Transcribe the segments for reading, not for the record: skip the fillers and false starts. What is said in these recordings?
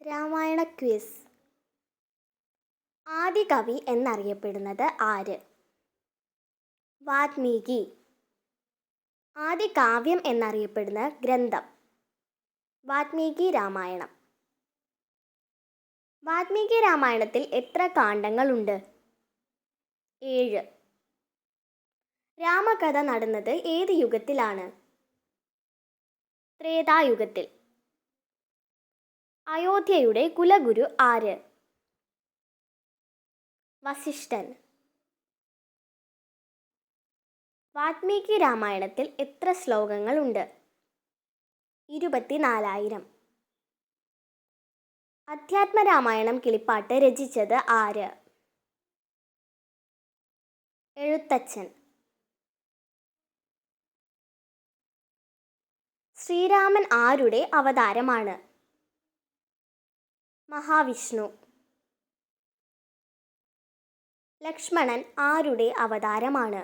Ramayana quiz. ആദ്യ കവി എന്നറിയപ്പെടുന്നത് ആര്? വാൽമീകി. ആദ്യ കാവ്യം എന്നറിയപ്പെടുന്ന ഗ്രന്ഥം? വാൽമീകി രാമായണം. വാൽമീകി രാമായണത്തിൽ എത്ര കാണ്ഡങ്ങളുണ്ട്? 7. രാമകഥ നടന്നത് ഏത് യുഗത്തിലാണ്? ത്രേതായുഗത്തിൽ. അയോധ്യയുടെ കുലഗുരു ആര്? വസിഷ്ഠൻ. വാൽമീകി രാമായണത്തിൽ എത്ര ശ്ലോകങ്ങളുണ്ട്? 24,000. അധ്യാത്മരാമായണം കിളിപ്പാട്ട് രചിച്ചത് ആര്? എഴുത്തച്ഛൻ. ശ്രീരാമൻ ആരുടെ അവതാരമാണ്? മഹാവിഷ്ണു. ലക്ഷ്മണൻ ആരുടെ അവതാരമാണ്?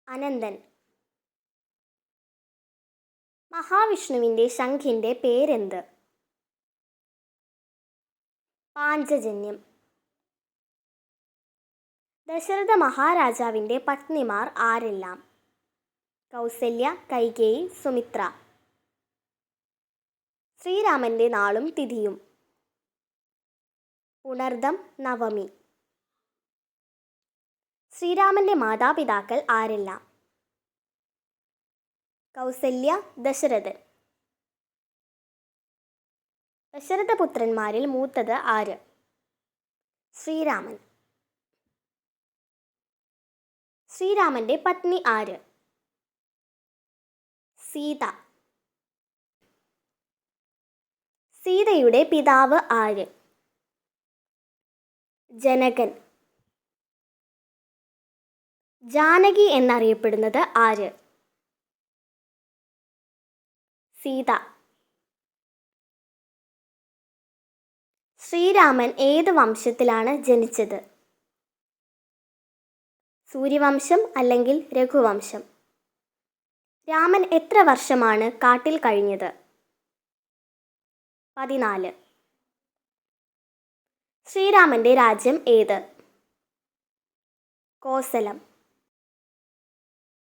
അനന്തൻ. മഹാവിഷ്ണുവിൻ്റെ ശംഖിൻ്റെ പേരെന്ത്? പാഞ്ചജന്യം. ദശരഥ മഹാരാജാവിൻ്റെ പത്നിമാർ ആരെല്ലാം? കൗസല്യ, കൈകേയി, സുമിത്ര. ശ്രീരാമൻ്റെ നാളും തിഥിയും? പുണർദം നവമി. ശ്രീരാമൻ്റെ മാതാപിതാക്കൾ ആരെല്ലാം? കൗസല്യ, ദശരഥൻ. ദശരഥപുത്രന്മാരിൽ മൂത്തത് ആര്? ശ്രീരാമൻ. ശ്രീരാമൻ്റെ പത്നി ആര്? സീത. സീതയുടെ പിതാവ് ആര്? ജനകൻ. ജാനകി എന്നറിയപ്പെടുന്നത് ആര്? സീത. ശ്രീരാമൻ ഏത് വംശത്തിലാണ് ജനിച്ചത്? സൂര്യവംശം അല്ലെങ്കിൽ രഘുവംശം. രാമൻ എത്ര വർഷമാണ് കാട്ടിൽ കഴിഞ്ഞത്? 14. ശ്രീരാമൻ്റെ രാജ്യം ഏത്? കോസലം.